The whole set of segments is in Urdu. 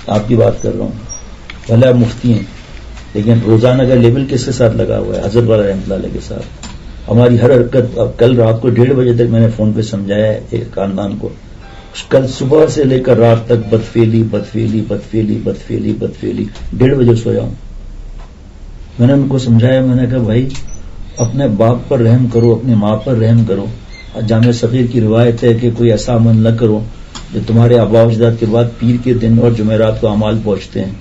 آپ کی بات کر رہا ہوں، بھلا مفتی ہیں لیکن روزانہ کا لیبل کس کے ساتھ لگا ہوا ہے؟ حضرت والا رحمۃ اللہ علیہ کے ساتھ. ہماری ہر حرکت، اب کل رات کو 1:30 بجے تک میں نے فون پہ سمجھایا ہے ایک خاندان کو، کل صبح سے لے کر رات تک بدفعلی بدفعلی بدفعلی بدفعلی بدفعلی، 1:30 بجے سویا ہوں. میں نے ان کو سمجھایا، میں نے کہا بھائی اپنے باپ پر رحم کرو، اپنی ماں پر رحم کرو. جامع صغیر کی روایت ہے کہ کوئی ایسا عمل نہ کرو جو تمہارے آبا و اجداد کے بعد پیر کے دن اور جمعرات کو اعمال پہنچتے ہیں.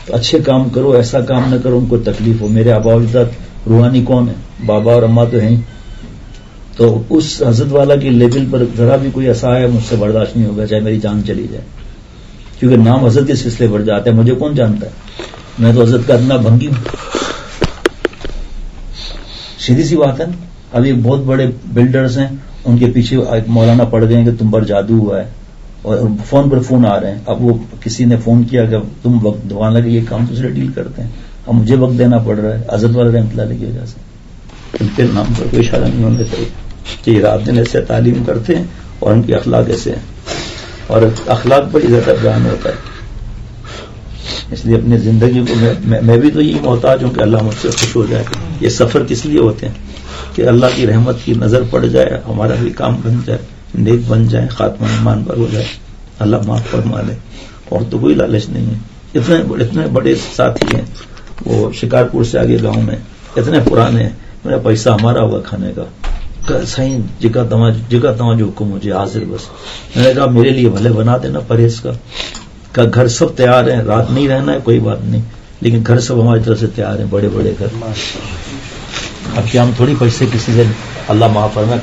تو اچھے کام کرو، ایسا کام نہ کرو ان کو تکلیف ہو. میرے آبا و اجداد روحانی کون ہے؟ بابا اور اماں تو ہیں. تو اس حضرت والا کے لیول پر ذرا بھی کوئی ایسا ہے مجھ سے برداشت نہیں ہوگا، چاہے میری جان چلی جائے، کیونکہ نام حضرت کے سلسلے بڑھ جاتا ہے. مجھے کون جانتا ہے؟ میں تو حضرت کا ادنا بھنگی ہوں. سیدھی سی بات ہے نا. ابھی بہت بڑے بلڈرز ہیں، ان کے پیچھے ایک مولانا پڑ گئے کہ تم پر جادو ہوا ہے، اور فون پر فون آ رہے ہیں. اب وہ کسی نے فون کیا کہ تم وقت دوانا کہ یہ کام دوسرے ڈیل کرتے ہیں، اب مجھے وقت دینا پڑ رہا ہے حضرت والا رحمۃ اللہ علیہ کی وجہ سے. ان کے نام پر کوئی اشارہ نہیں ہونا چاہیے کہ یہ رات دن ایسے تعلیم کرتے ہیں اور ان کے اخلاق ایسے ہیں، اور اخلاق پر زیادہ بیان ہوتا ہے. اس لیے اپنی زندگی کو میں بھی تو یہی محتاج ہوں کہ اللہ مجھ سے خوش ہو جائے. یہ سفر کس لیے ہوتے ہیں؟ کہ اللہ کی رحمت کی نظر پڑ جائے، ہمارا بھی کام بن جائے، نیک بن جائے، خاتمہ ایمان پر ہو جائے، اللہ معاف فرما لے. اور تو کوئی لالچ نہیں ہے. اتنے بڑے ساتھی ہیں، وہ شکارپور سے آگے گاؤں میں اتنے پرانے ہیں. میرا پیسہ ہمارا ہوا کھانے کا، صحیح جگہ تمہاں جو حکم مجھے حاضر. بس میں نے کہا میرے لیے بھلے بنا دینا پرہیز کا گھر سب تیار ہے، رات نہیں رہنا ہے کوئی بات نہیں، لیکن گھر سب ہماری طرف سے تیار ہیں، بڑے بڑے گھر. اب کیا ہم تھوڑی پیسے کسی سے اللہ معاف فرمائے